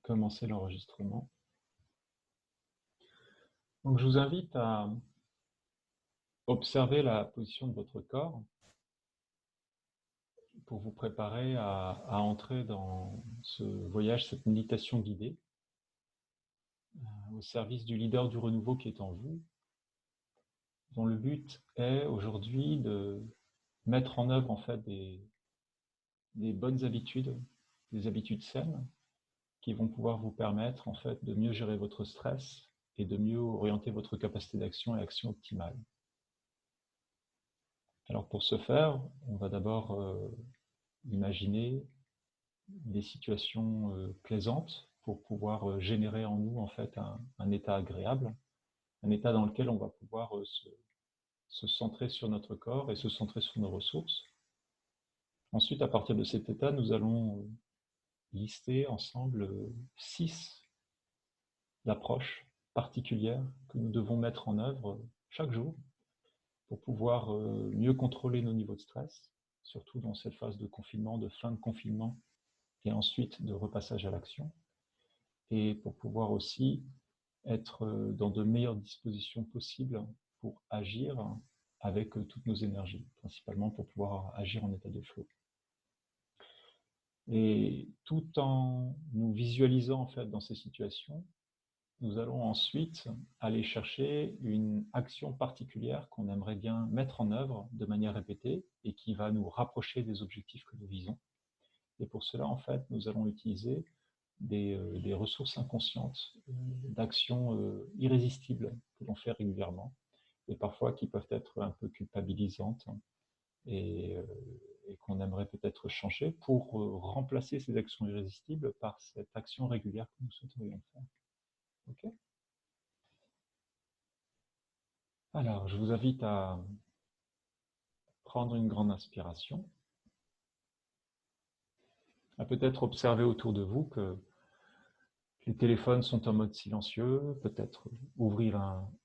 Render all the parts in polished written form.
commencer l'enregistrement. Donc, je vous invite à observer la position de votre corps pour vous préparer à entrer dans ce voyage, cette méditation guidée au service du leader du renouveau qui est en vous, dont le but est aujourd'hui de mettre en œuvre en fait des bonnes habitudes, des habitudes saines qui vont pouvoir vous permettre en fait de mieux gérer votre stress et de mieux orienter votre capacité d'action et action optimale. Alors pour ce faire, on va d'abord imaginer des situations plaisantes pour pouvoir générer en nous en fait un état agréable, un état dans lequel on va pouvoir se centrer sur notre corps et se centrer sur nos ressources. Ensuite, à partir de cet état, nous allons lister ensemble 6 approches particulières que nous devons mettre en œuvre chaque jour pour pouvoir mieux contrôler nos niveaux de stress, surtout dans cette phase de confinement, de fin de confinement, et ensuite de repassage à l'action, et pour pouvoir aussi être dans de meilleures dispositions possibles pour agir avec toutes nos énergies, principalement pour pouvoir agir en état de flow. Et tout en nous visualisant en fait dans ces situations, nous allons ensuite aller chercher une action particulière qu'on aimerait bien mettre en œuvre de manière répétée et qui va nous rapprocher des objectifs que nous visons. Et pour cela, en fait, nous allons utiliser des ressources inconscientes, d'actions irrésistibles que l'on fait régulièrement et parfois qui peuvent être un peu culpabilisantes et qu'on aimerait peut-être changer pour remplacer ces actions irrésistibles par cette action régulière que nous souhaiterions faire. Ok ? Alors, je vous invite à prendre une grande inspiration, à peut-être observer autour de vous que les téléphones sont en mode silencieux, peut-être ouvrir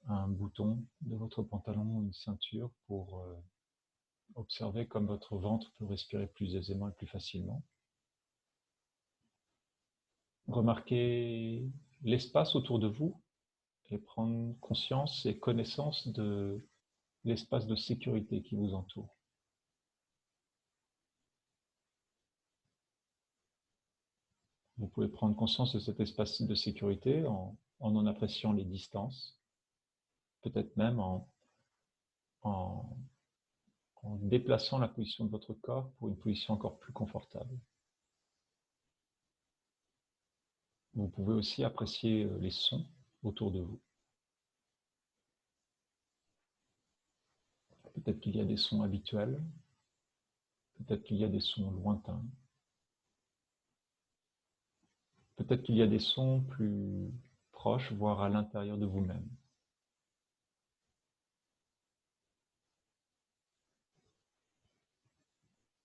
un bouton de votre pantalon, une ceinture pour observer comme votre ventre peut respirer plus aisément et plus facilement. Remarquez l'espace autour de vous et prendre conscience et connaissance de l'espace de sécurité qui vous entoure. Vous pouvez prendre conscience de cet espace de sécurité en appréciant les distances, peut-être même en déplaçant la position de votre corps pour une position encore plus confortable. Vous pouvez aussi apprécier les sons autour de vous. Peut-être qu'il y a des sons habituels, peut-être qu'il y a des sons lointains, peut-être qu'il y a des sons plus proches, voire à l'intérieur de vous-même.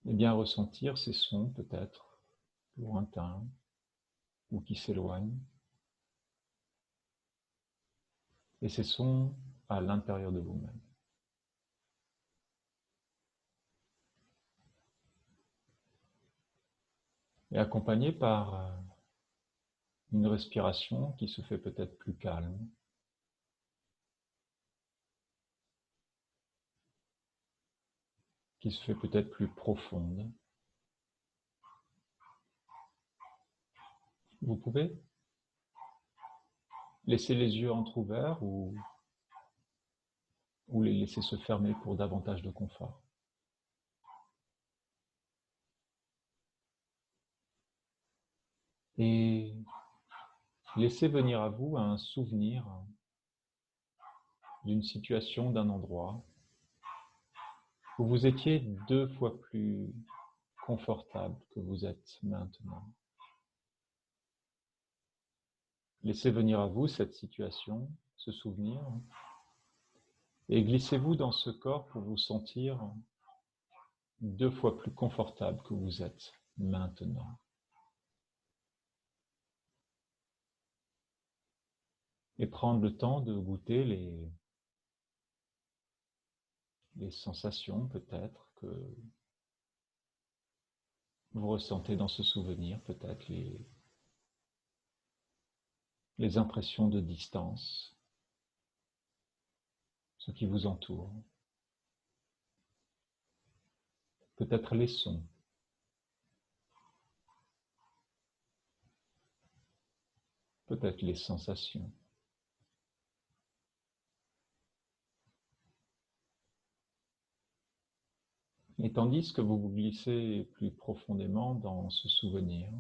Et bien ressentir ces sons peut-être lointains ou qui s'éloignent. Et ces sons à l'intérieur de vous-même. Et accompagné par une respiration qui se fait peut-être plus calme, qui se fait peut-être plus profonde. Vous pouvez laisser les yeux entr'ouverts ou les laisser se fermer pour davantage de confort. Et laissez venir à vous un souvenir d'une situation, d'un endroit où vous étiez 2 fois plus confortable que vous êtes maintenant. Laissez venir à vous cette situation, ce souvenir, et glissez-vous dans ce corps pour vous sentir 2 fois plus confortable que vous êtes maintenant. Et prendre le temps de goûter les sensations peut-être que vous ressentez dans ce souvenir, peut-être les impressions de distance, ce qui vous entoure, peut-être les sons, peut-être les sensations. Et tandis que vous vous glissez plus profondément dans ce souvenir,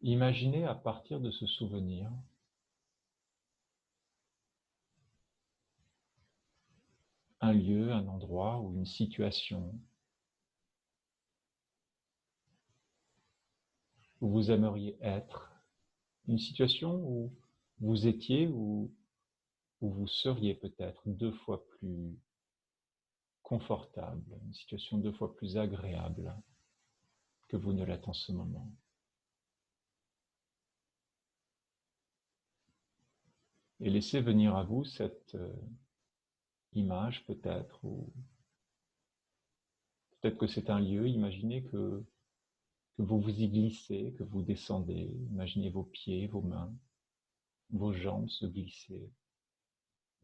imaginez à partir de ce souvenir un lieu, un endroit ou une situation où vous aimeriez être, une situation où vous étiez ou où vous seriez peut-être 2 fois plus confortable, une situation 2 fois plus agréable que vous ne l'êtes en ce moment. Et laissez venir à vous cette image peut-être, ou peut-être que c'est un lieu, imaginez que vous vous y glissez, que vous descendez, imaginez vos pieds, vos mains, vos jambes se glisser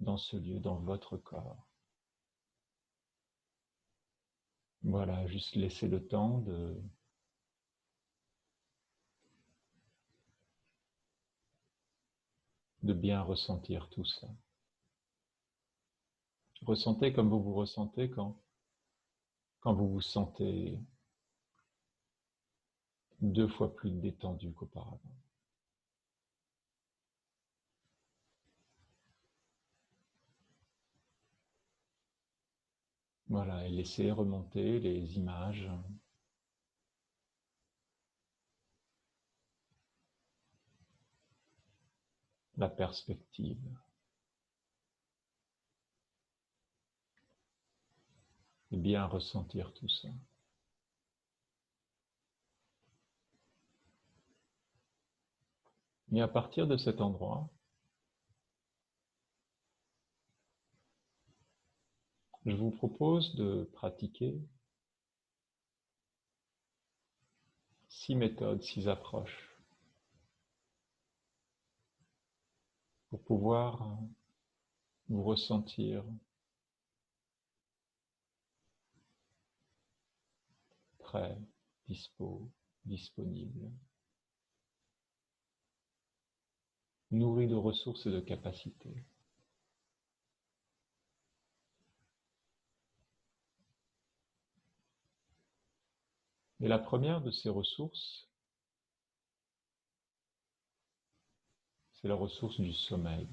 dans ce lieu, dans votre corps. Voilà, juste laissez le temps de bien ressentir tout ça. Ressentez comme vous vous ressentez quand vous vous sentez 2 fois plus détendu qu'auparavant. Voilà, et laissez remonter les images, la perspective. Et bien ressentir tout ça. Et à partir de cet endroit, je vous propose de pratiquer 6 méthodes, 6 approches pour pouvoir vous ressentir prêt, disponible, nourri de ressources et de capacités. Et la première de ces ressources, c'est la ressource du sommeil.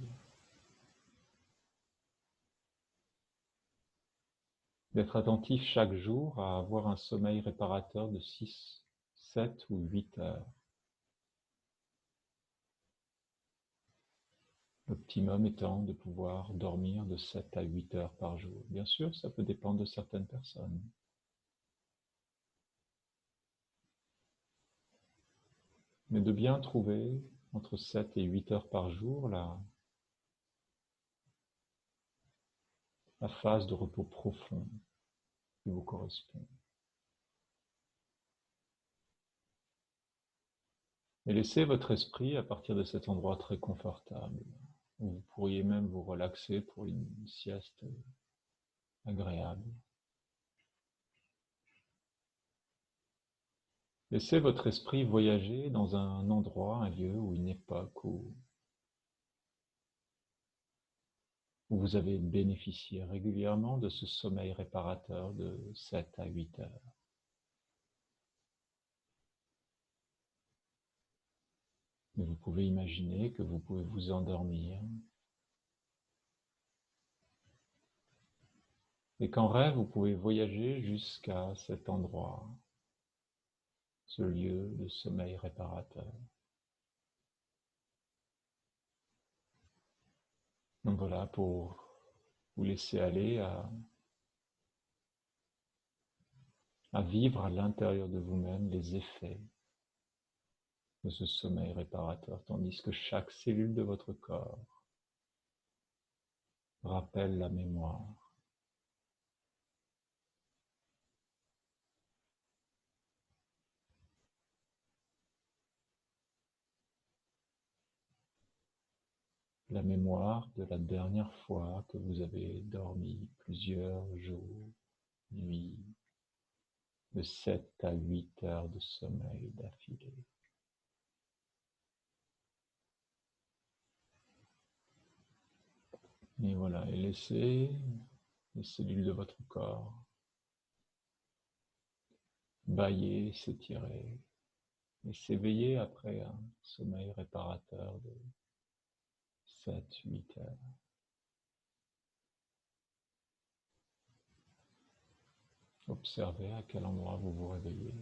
D'être attentif chaque jour à avoir un sommeil réparateur de 6, 7 ou 8 heures. L'optimum étant de pouvoir dormir de 7 à 8 heures par jour. Bien sûr, ça peut dépendre de certaines personnes. Mais de bien trouver entre 7 et 8 heures par jour la phase de repos profond qui vous correspond. Et laissez votre esprit à partir de cet endroit très confortable, où vous pourriez même vous relaxer pour une sieste agréable. Laissez votre esprit voyager dans un endroit, un lieu ou une époque où vous avez bénéficié régulièrement de ce sommeil réparateur de 7 à 8 heures. Et vous pouvez imaginer que vous pouvez vous endormir et qu'en rêve, vous pouvez voyager jusqu'à cet endroit, ce lieu de sommeil réparateur. Donc voilà, pour vous laisser aller à vivre à l'intérieur de vous-même les effets de ce sommeil réparateur, tandis que chaque cellule de votre corps rappelle la mémoire la mémoire de la dernière fois que vous avez dormi plusieurs jours, nuits, de 7 à 8 heures de sommeil d'affilée. Et voilà, et laissez les cellules de votre corps bâiller, s'étirer, et s'éveiller après un sommeil réparateur de 7-8 heures. Observez à quel endroit vous vous réveillez.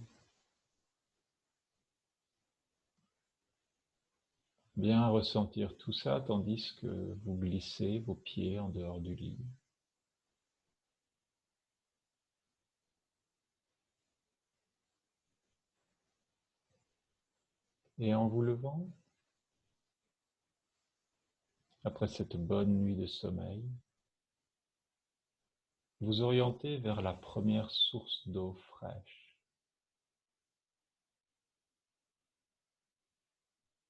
Bien ressentir tout ça tandis que vous glissez vos pieds en dehors du lit. Et en vous levant, après cette bonne nuit de sommeil, vous orientez vers la première source d'eau fraîche.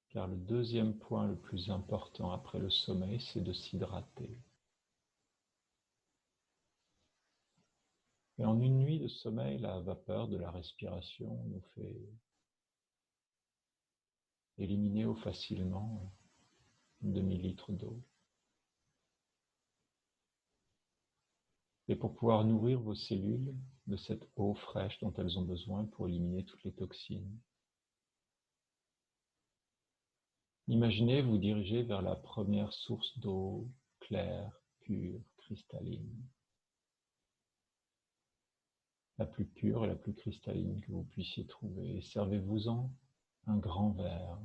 Car le deuxième point le plus important après le sommeil, c'est de s'hydrater. Et en une nuit de sommeil, la vapeur de la respiration nous fait éliminer facilement une demi-litre d'eau. Et pour pouvoir nourrir vos cellules de cette eau fraîche dont elles ont besoin pour éliminer toutes les toxines, imaginez vous diriger vers la première source d'eau claire, pure, cristalline. La plus pure et la plus cristalline que vous puissiez trouver. Et servez-vous-en un grand verre,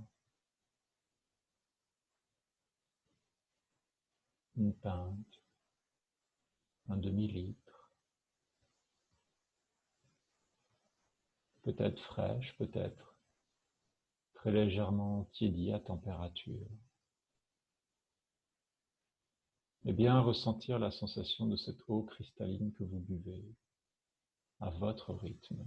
une pinte, un demi-litre, peut-être fraîche, peut-être très légèrement tiédie à température. Et bien ressentir la sensation de cette eau cristalline que vous buvez à votre rythme.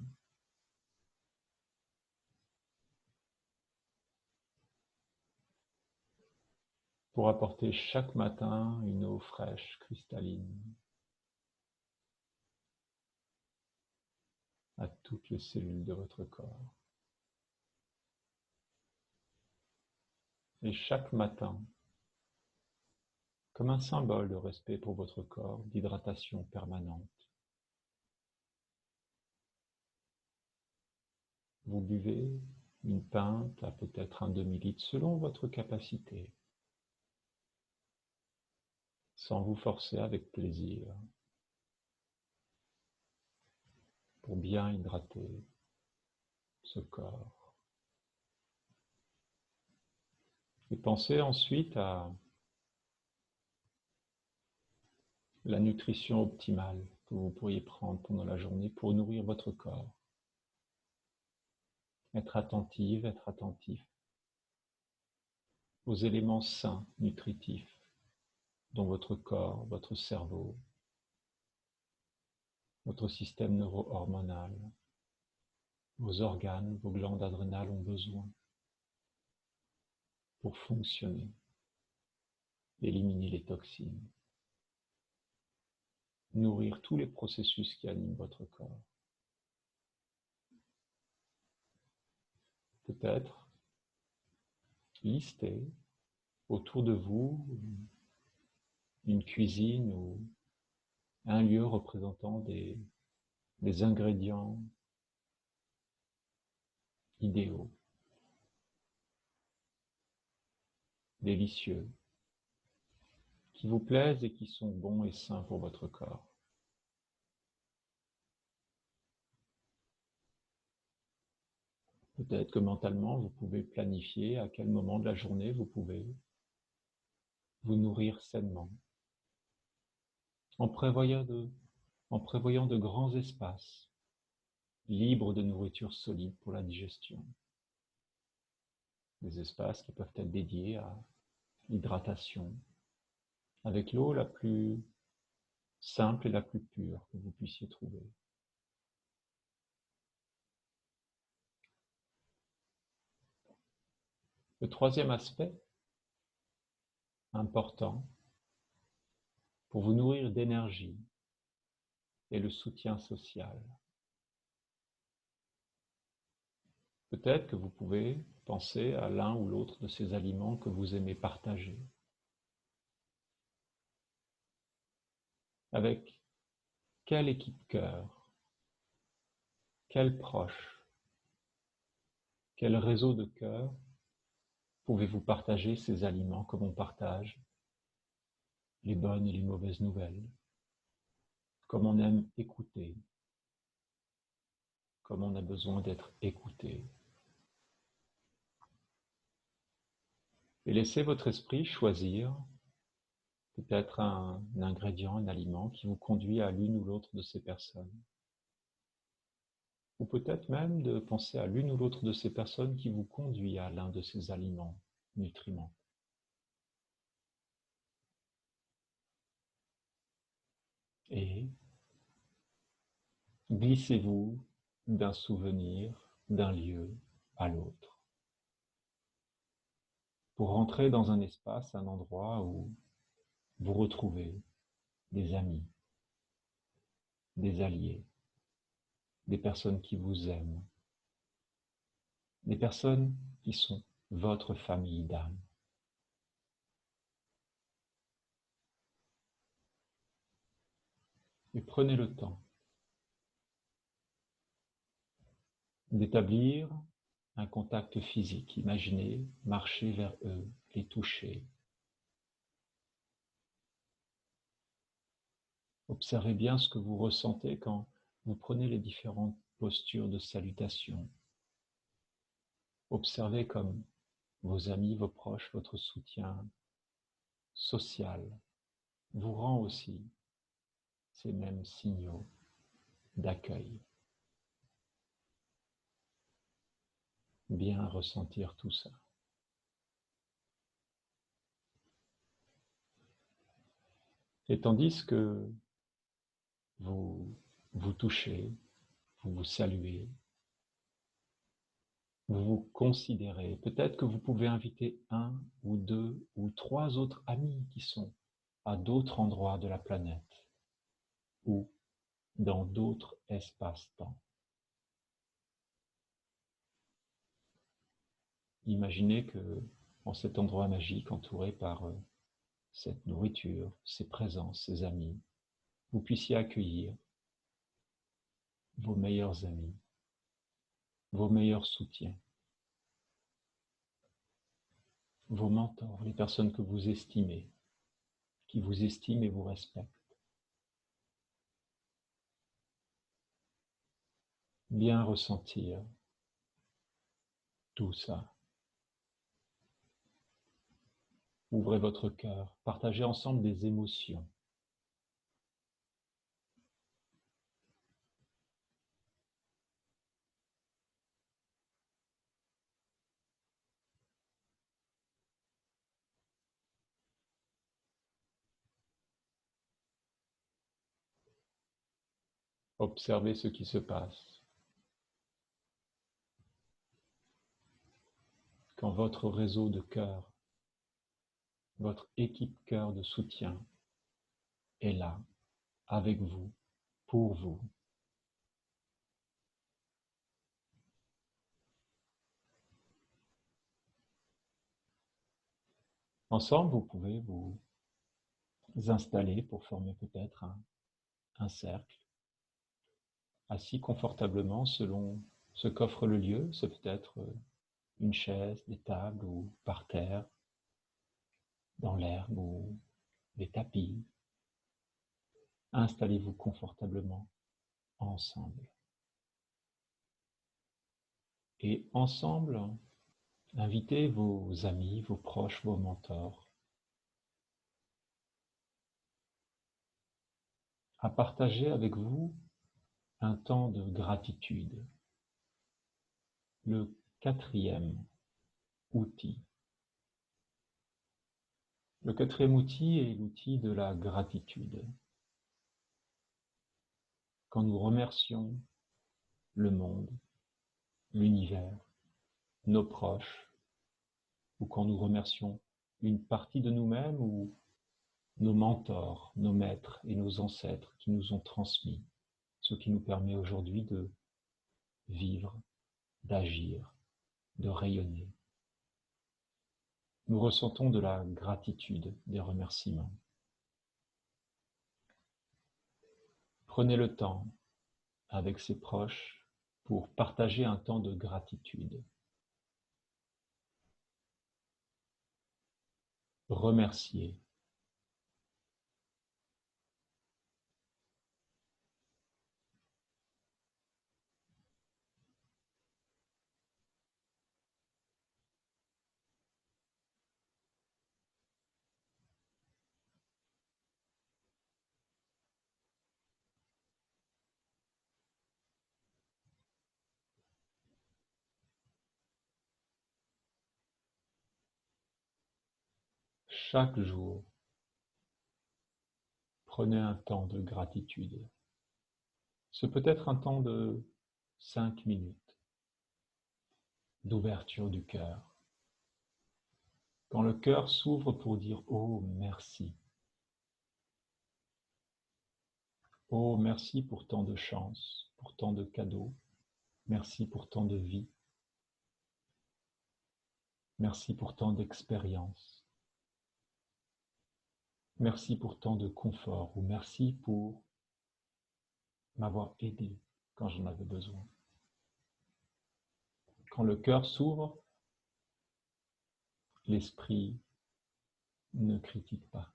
Pour apporter chaque matin une eau fraîche, cristalline, à toutes les cellules de votre corps. Et chaque matin, comme un symbole de respect pour votre corps, d'hydratation permanente, vous buvez une pinte à peut-être un demi-litre selon votre capacité, sans vous forcer, avec plaisir, pour bien hydrater ce corps. Et pensez ensuite à la nutrition optimale que vous pourriez prendre pendant la journée pour nourrir votre corps. Être attentif aux éléments sains, nutritifs, dont votre corps, votre cerveau, votre système neuro-hormonal, vos organes, vos glandes adrénales ont besoin pour fonctionner, éliminer les toxines, nourrir tous les processus qui animent votre corps. Peut-être lister autour de vous une cuisine ou un lieu représentant des ingrédients idéaux, délicieux, qui vous plaisent et qui sont bons et sains pour votre corps. Peut-être que mentalement, vous pouvez planifier à quel moment de la journée vous pouvez vous nourrir sainement, en prévoyant de grands espaces libres de nourriture solide pour la digestion. Des espaces qui peuvent être dédiés à l'hydratation, avec l'eau la plus simple et la plus pure que vous puissiez trouver. Le troisième aspect important pour vous nourrir d'énergie et le soutien social. Peut-être que vous pouvez penser à l'un ou l'autre de ces aliments que vous aimez partager. Avec quelle équipe cœur, quel proche, quel réseau de cœur pouvez-vous partager ces aliments comme on partage les bonnes et les mauvaises nouvelles, comme on aime écouter, comme on a besoin d'être écouté. Et laissez votre esprit choisir peut-être un ingrédient, un aliment qui vous conduit à l'une ou l'autre de ces personnes. Ou peut-être même de penser à l'une ou l'autre de ces personnes qui vous conduit à l'un de ces aliments, nutriments. Et glissez-vous d'un souvenir, d'un lieu à l'autre, pour rentrer dans un espace, un endroit où vous retrouvez des amis, des alliés, des personnes qui vous aiment, des personnes qui sont votre famille d'âme. Et prenez le temps d'établir un contact physique. Imaginez marcher vers eux, les toucher. Observez bien ce que vous ressentez quand vous prenez les différentes postures de salutation. Observez comme vos amis, vos proches, votre soutien social vous rend aussi ces mêmes signaux d'accueil. Bien ressentir tout ça. Et tandis que vous vous touchez, vous vous saluez, vous vous considérez, peut-être que vous pouvez inviter un ou deux ou trois autres amis qui sont à d'autres endroits de la planète ou dans d'autres espaces-temps. Imaginez que, en cet endroit magique, entouré par cette nourriture, ces présences, ces amis, vous puissiez accueillir vos meilleurs amis, vos meilleurs soutiens, vos mentors, les personnes que vous estimez, qui vous estiment et vous respectent. Bien ressentir tout ça. Ouvrez votre cœur, partagez ensemble des émotions. Observez ce qui se passe. Quand votre réseau de cœur, votre équipe cœur de soutien est là, avec vous, pour vous. Ensemble, vous pouvez vous installer pour former peut-être un cercle, assis confortablement selon ce qu'offre le lieu. C'est peut-être une chaise, des tables ou par terre, dans l'herbe ou des tapis. Installez-vous confortablement ensemble. Et ensemble, invitez vos amis, vos proches, vos mentors à partager avec vous un temps de gratitude. Le quatrième outil. Le quatrième outil est l'outil de la gratitude. Quand nous remercions le monde, l'univers, nos proches, ou quand nous remercions une partie de nous-mêmes ou nos mentors, nos maîtres et nos ancêtres qui nous ont transmis ce qui nous permet aujourd'hui de vivre, d'agir, de rayonner. Nous ressentons de la gratitude, des remerciements. Prenez le temps avec ses proches pour partager un temps de gratitude. Remercier. Chaque jour, prenez un temps de gratitude. Ce peut être un temps de 5 minutes d'ouverture du cœur. Quand le cœur s'ouvre pour dire « Oh, merci ». Oh, merci pour tant de chance, pour tant de cadeaux. Merci pour tant de vie. Merci pour tant d'expériences. Merci pour tant de confort ou merci pour m'avoir aidé quand j'en avais besoin. Quand le cœur s'ouvre, l'esprit ne critique pas.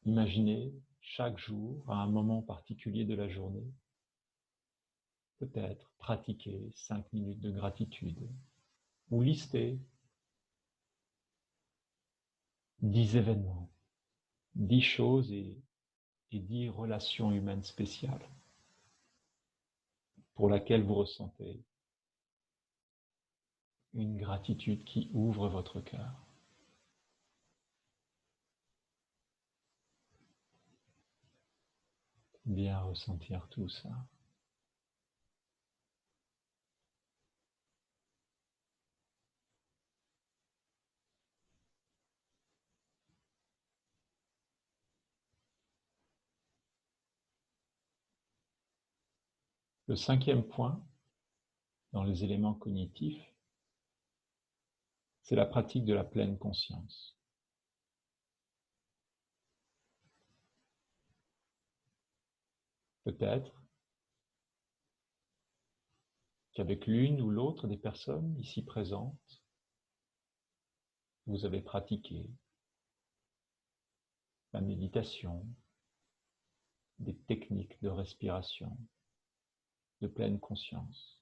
Imaginez chaque jour, à un moment particulier de la journée, peut-être pratiquer 5 minutes de gratitude ou lister 10 événements, 10 choses et 10 relations humaines spéciales pour laquelle vous ressentez une gratitude qui ouvre votre cœur. Bien ressentir tout ça. Le 5e point, dans les éléments cognitifs, c'est la pratique de la pleine conscience. Peut-être qu'avec l'une ou l'autre des personnes ici présentes, vous avez pratiqué la méditation, des techniques de respiration, de pleine conscience.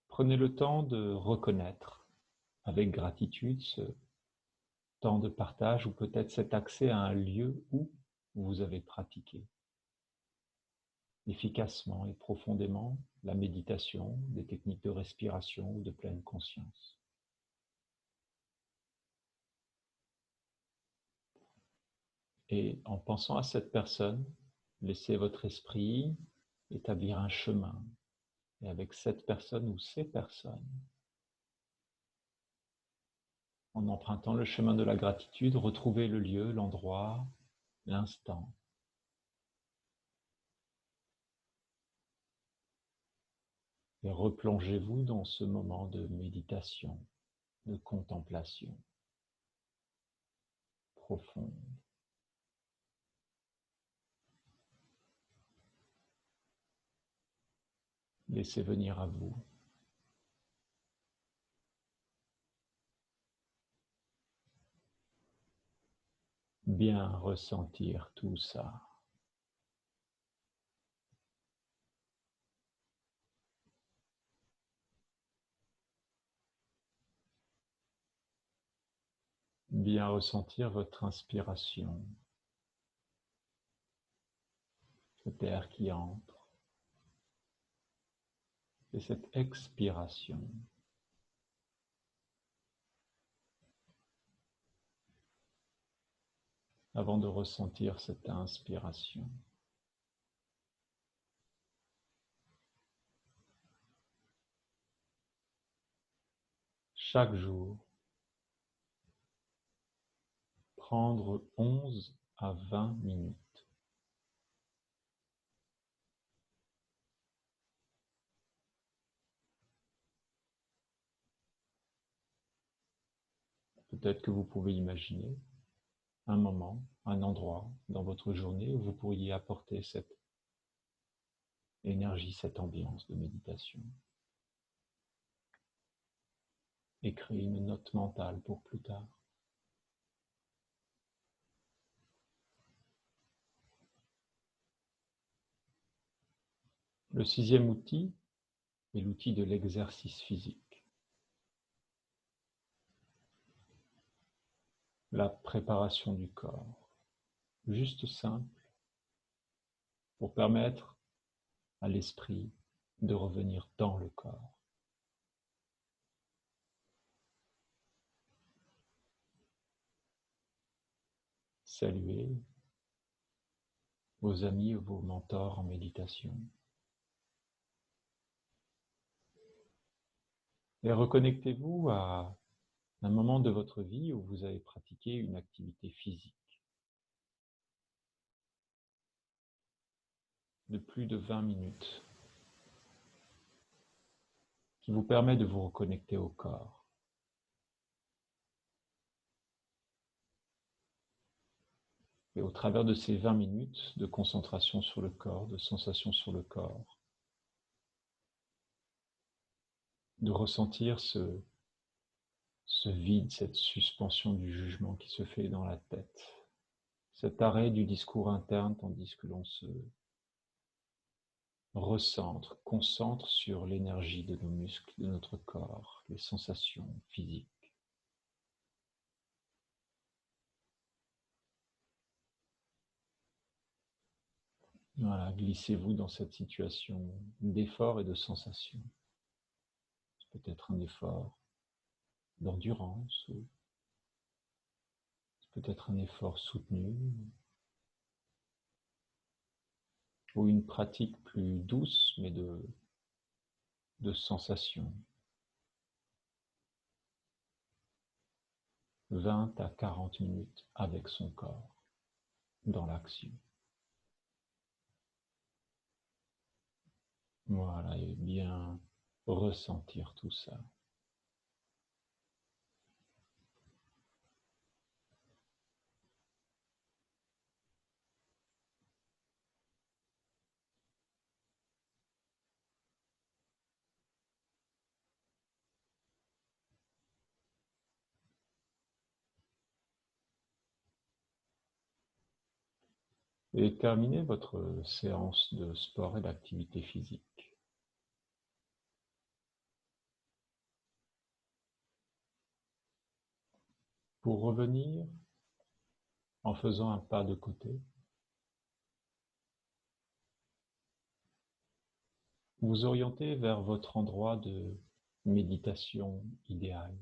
Prenez le temps de reconnaître avec gratitude ce temps de partage ou peut-être cet accès à un lieu où vous avez pratiqué efficacement et profondément la méditation, des techniques de respiration ou de pleine conscience. Et en pensant à cette personne, laissez votre esprit établir un chemin. Et avec cette personne ou ces personnes, en empruntant le chemin de la gratitude, retrouvez le lieu, l'endroit, l'instant. Et replongez-vous dans ce moment de méditation, de contemplation profonde. Laissez venir à vous bien ressentir tout ça. Bien ressentir votre inspiration, cet air qui entre, et cette expiration. avant de ressentir cette inspiration. Chaque jour, prendre 11 à 20 minutes. Peut-être que vous pouvez imaginer un moment, un endroit dans votre journée où vous pourriez apporter cette énergie, cette ambiance de méditation. Et créer une note mentale pour plus tard. Le 6e outil est l'outil de l'exercice physique. La préparation du corps, juste simple, pour permettre à l'esprit de revenir dans le corps. Saluez vos amis ou vos mentors en méditation. Et reconnectez-vous à un moment de votre vie où vous avez pratiqué une activité physique de plus de 20 minutes qui vous permet de vous reconnecter au corps. Et au travers de ces 20 minutes de concentration sur le corps, de sensation sur le corps, de ressentir ce vide, cette suspension du jugement qui se fait dans la tête, cet arrêt du discours interne tandis que l'on se recentre, concentre sur l'énergie de nos muscles, de notre corps, les sensations physiques. Voilà, glissez-vous dans cette situation d'effort et de sensation. C'est peut-être un effort d'endurance, ou c'est peut-être un effort soutenu, ou une pratique plus douce, mais de sensation. 20 à 40 minutes avec son corps, dans l'action. Voilà, et bien ressentir tout ça. Et terminez votre séance de sport et d'activité physique. Pour revenir, en faisant un pas de côté, vous orientez vers votre endroit de méditation idéal.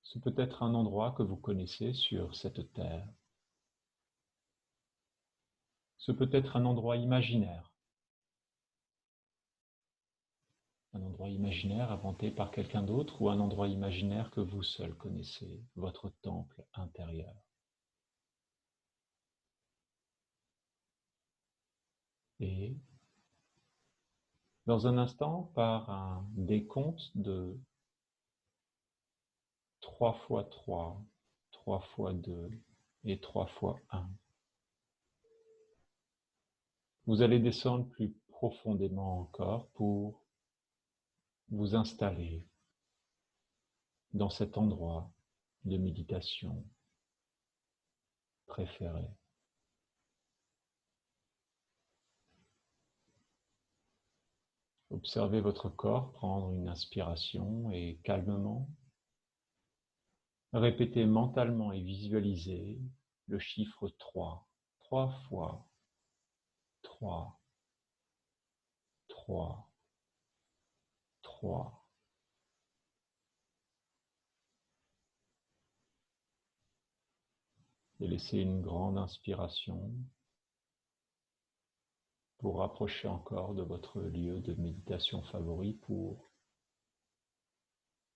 C'est peut-être un endroit que vous connaissez sur cette terre. C'est peut-être un endroit imaginaire. Un endroit imaginaire inventé par quelqu'un d'autre ou un endroit imaginaire que vous seul connaissez, votre temple intérieur. Et dans un instant, par un décompte de 3 fois 3, 3 fois 2 et 3 fois 1, vous allez descendre plus profondément encore pour vous installer dans cet endroit de méditation préféré. Observez votre corps prendre une inspiration et calmement répétez mentalement et visualisez le chiffre 3. 3 fois 3, 3, 3. Et laissez une grande inspiration pour rapprocher encore de votre lieu de méditation favori, pour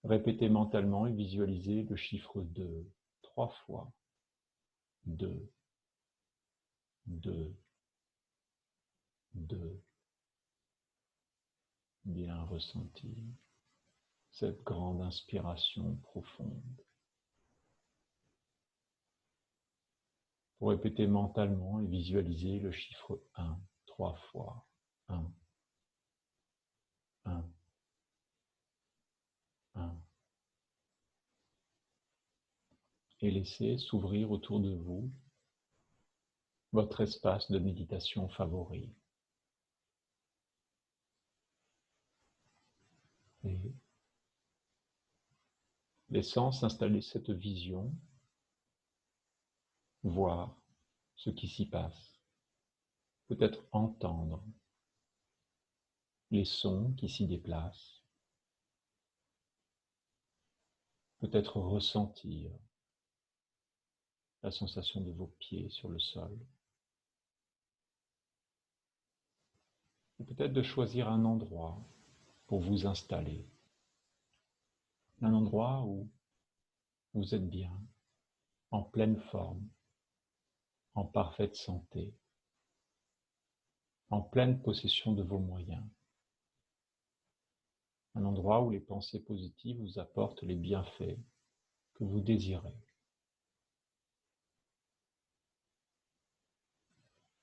répéter mentalement et visualiser le chiffre 2 3 fois. 2, 2, 2. Bien ressenti cette grande inspiration profonde. Pour répéter mentalement et visualiser le chiffre 1 3 fois. 1, 1, 1. Et laissez s'ouvrir autour de vous votre espace de méditation favori. Et laissant s'installer cette vision, voir ce qui s'y passe, peut-être entendre les sons qui s'y déplacent, peut-être ressentir la sensation de vos pieds sur le sol, ou peut-être de choisir un endroit pour vous installer, un endroit où vous êtes bien, en pleine forme, en parfaite santé, en pleine possession de vos moyens, un endroit où les pensées positives vous apportent les bienfaits que vous désirez,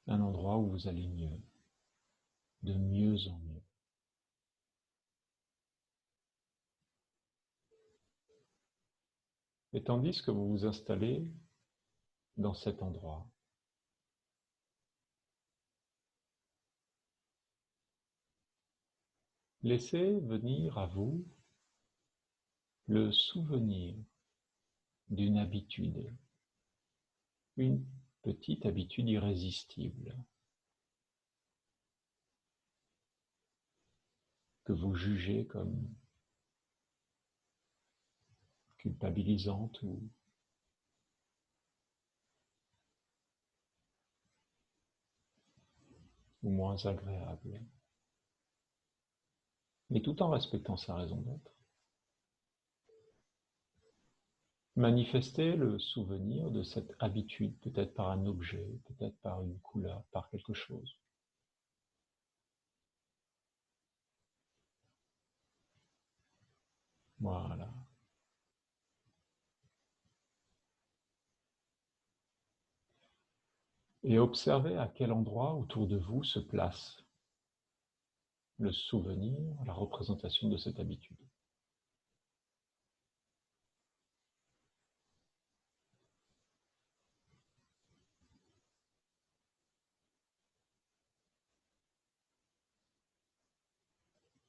un endroit où vous allez mieux, de mieux en mieux. Et tandis que vous vous installez dans cet endroit, laissez venir à vous le souvenir d'une habitude, une petite habitude irrésistible que vous jugez comme culpabilisante ou moins agréable, mais tout en respectant sa raison d'être. Manifestez le souvenir de cette habitude, peut-être par un objet, peut-être par une couleur, par quelque chose. Voilà. Et observez à quel endroit autour de vous se place le souvenir, la représentation de cette habitude.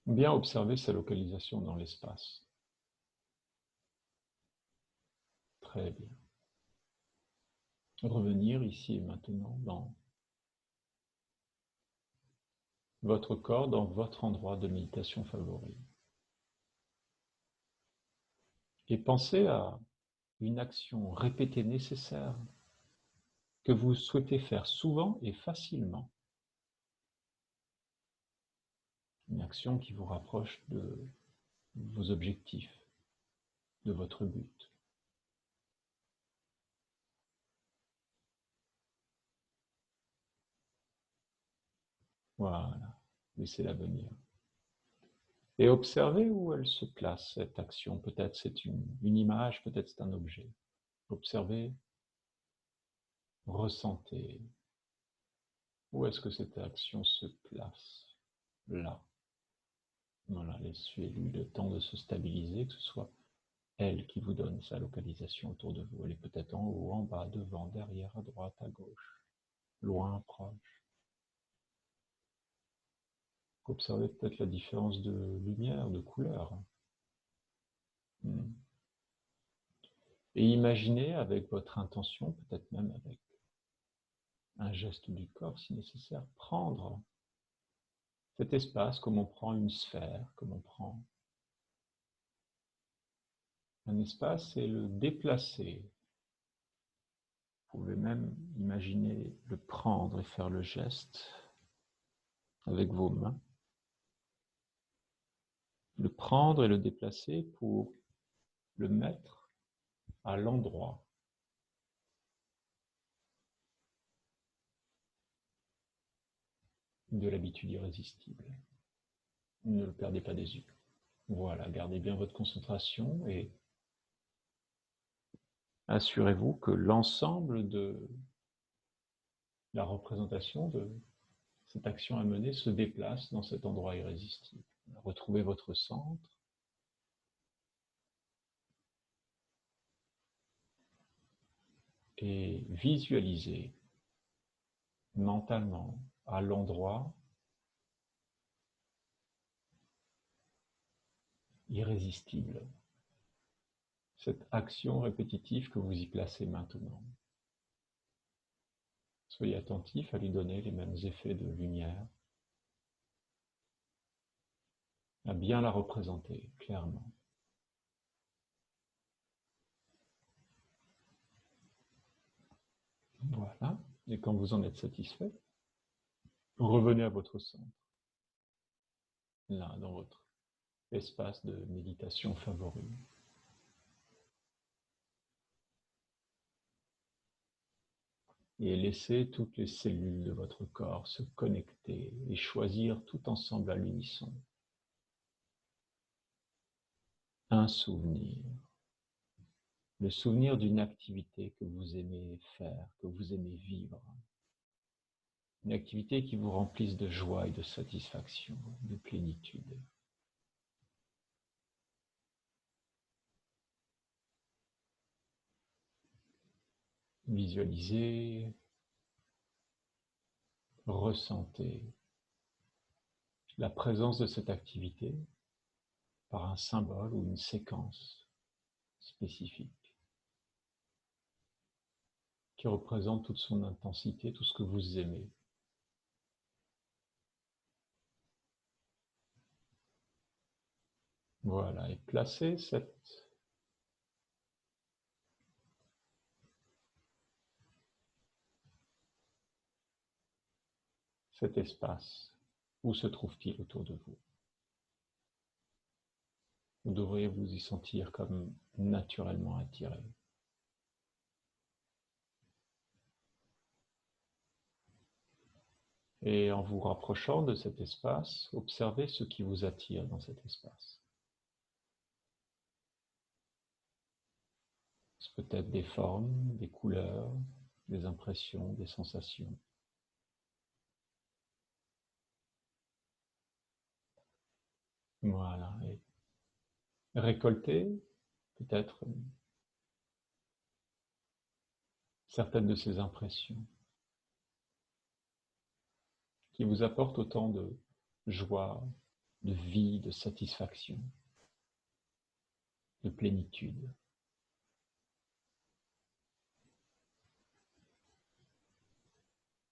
Bien observer sa localisation dans l'espace. Très bien. Revenir ici et maintenant dans votre corps, dans votre endroit de méditation favori. Et pensez à une action répétée nécessaire que vous souhaitez faire souvent et facilement. Une action qui vous rapproche de vos objectifs, de votre but. Voilà, laissez-la venir. Et observez où elle se place, cette action. Peut-être c'est une image, peut-être c'est un objet. Observez, ressentez. Où est-ce que cette action se place? Là. Voilà, laissez-lui le temps de se stabiliser, que ce soit elle qui vous donne sa localisation autour de vous. Elle est peut-être en haut, en bas, devant, derrière, à droite, à gauche, loin, proche. Observez peut-être la différence de lumière, de couleur. Et imaginez avec votre intention, peut-être même avec un geste du corps si nécessaire, prendre cet espace comme on prend une sphère, comme on prend un espace et le déplacer Vous pouvez même imaginer le prendre et faire le geste avec vos mains. Le prendre et le déplacer pour le mettre à l'endroit de l'habitude irrésistible. Ne le perdez pas des yeux. Voilà, gardez bien votre concentration et assurez-vous que l'ensemble de la représentation de cette action à mener se déplace dans cet endroit irrésistible. Retrouvez votre centre. Et visualisez mentalement à l'endroit irrésistible cette action répétitive que vous y placez maintenant. Soyez attentif à lui donner les mêmes effets de lumière, à bien la représenter clairement. Voilà, et quand vous en êtes satisfait, revenez à votre centre, là, dans votre espace de méditation favori. Et laissez toutes les cellules de votre corps se connecter et choisir tout ensemble à l'unisson un souvenir, le souvenir d'une activité que vous aimez faire, que vous aimez vivre, une activité qui vous remplisse de joie et de satisfaction, de plénitude. Visualisez, ressentez la présence de cette activité par un symbole ou une séquence spécifique qui représente toute son intensité, tout ce que vous aimez. Voilà, et placez cet espace. Où se trouve-t-il autour de vous? Vous devriez vous y sentir comme naturellement attiré. Et en vous rapprochant de cet espace, observez ce qui vous attire dans cet espace. C'est peut-être des formes, des couleurs, des impressions, des sensations. Voilà. Et récoltez peut-être certaines de ces impressions qui vous apportent autant de joie, de vie, de satisfaction, de plénitude.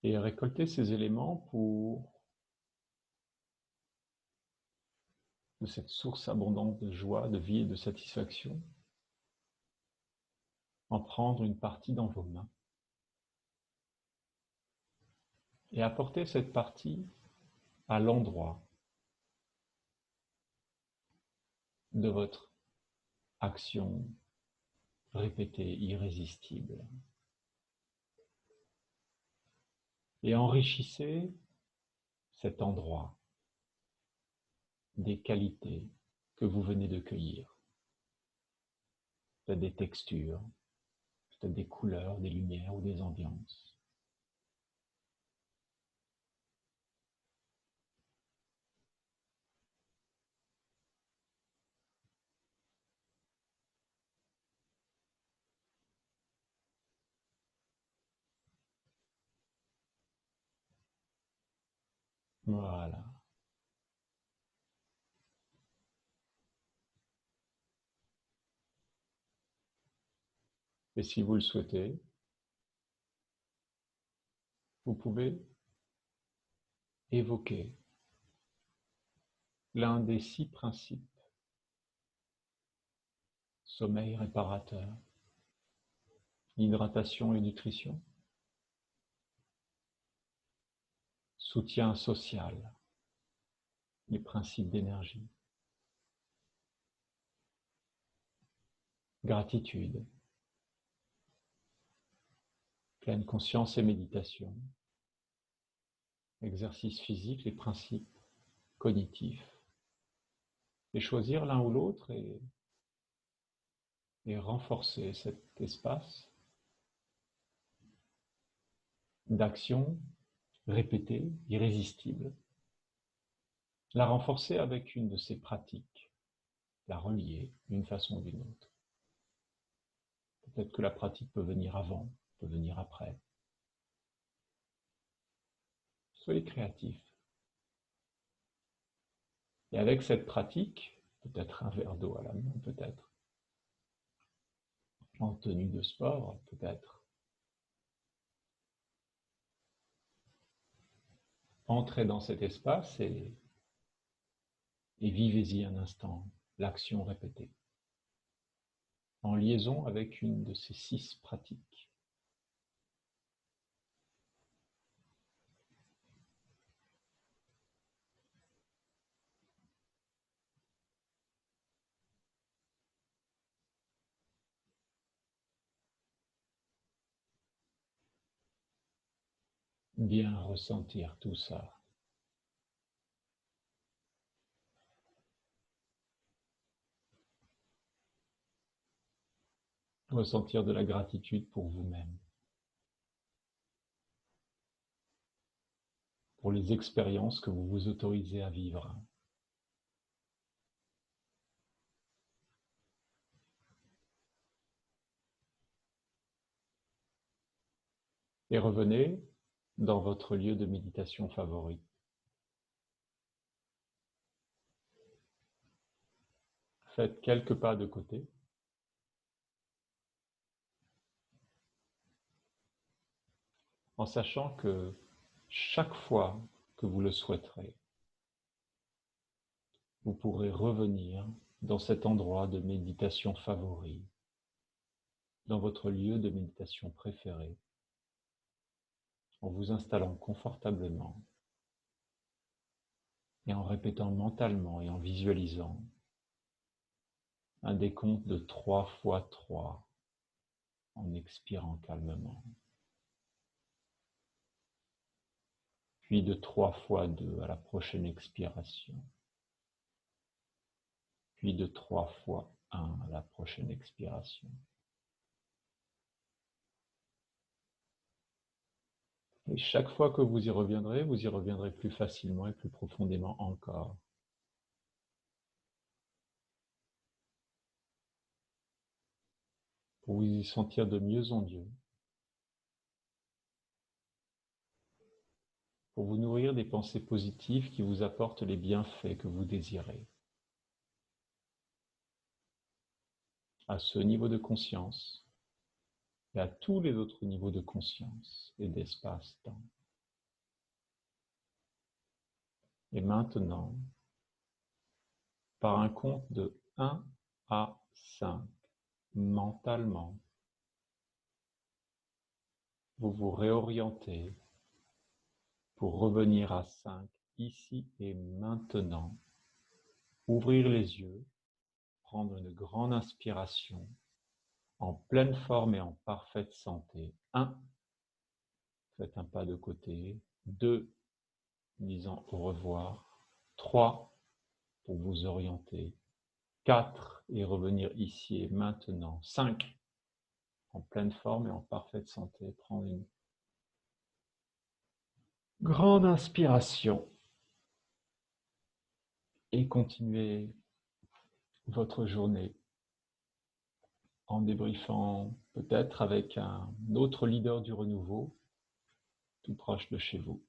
Et récoltez ces éléments pour, de cette source abondante de joie, de vie et de satisfaction, en prendre une partie dans vos mains. Et apporter cette partie à l'endroit de votre action répétée, irrésistible. Et enrichissez cet endroit des qualités que vous venez de cueillir. Peut-être des textures, peut-être des couleurs, des lumières ou des ambiances. Voilà. Et si vous le souhaitez, vous pouvez évoquer l'un des 6 principes sommeil réparateur hydratation et nutrition, soutien social, les principes d'énergie, gratitude, pleine conscience et méditation, exercice physique, les principes cognitifs, et choisir l'un ou l'autre et renforcer cet espace d'action répétée, irrésistible. La renforcer avec une de ces pratiques, la relier d'une façon ou d'une autre. Peut-être que la pratique peut venir avant, peut venir après. Soyez créatifs. Et avec cette pratique, peut-être un verre d'eau à la main, peut-être, en tenue de sport, peut-être, entrez dans cet espace et vivez-y un instant l'action répétée, en liaison avec une de ces 6 pratiques. Bien ressentir tout ça. Ressentir de la gratitude pour vous-même, pour les expériences que vous vous autorisez à vivre. Et revenez dans votre lieu de méditation favori. Faites quelques pas de côté. En sachant que chaque fois que vous le souhaiterez, vous pourrez revenir dans cet endroit de méditation favori, dans votre lieu de méditation préféré, en vous installant confortablement et en répétant mentalement et en visualisant un décompte de 3 fois 3 en expirant calmement. Puis de 3 fois 2 à la prochaine expiration. Puis de 3 fois 1 à la prochaine expiration. Et chaque fois que vous y reviendrez plus facilement et plus profondément encore. Pour vous y sentir de mieux en mieux. Pour vous nourrir des pensées positives qui vous apportent les bienfaits que vous désirez. À ce niveau de conscience et à tous les autres niveaux de conscience et d'espace-temps. Et maintenant, par un compte de 1 à 5, mentalement, vous vous réorientez pour revenir à 5, ici et maintenant. Ouvrir les yeux, prendre une grande inspiration, en pleine forme et en parfaite santé. 1, faites un pas de côté. 2, disant au revoir. 3, pour vous orienter. 4, et revenir ici et maintenant. 5, en pleine forme et en parfaite santé. Prendre une grande inspiration et continuez votre journée en débriefant peut-être avec un autre leader du renouveau tout proche de chez vous.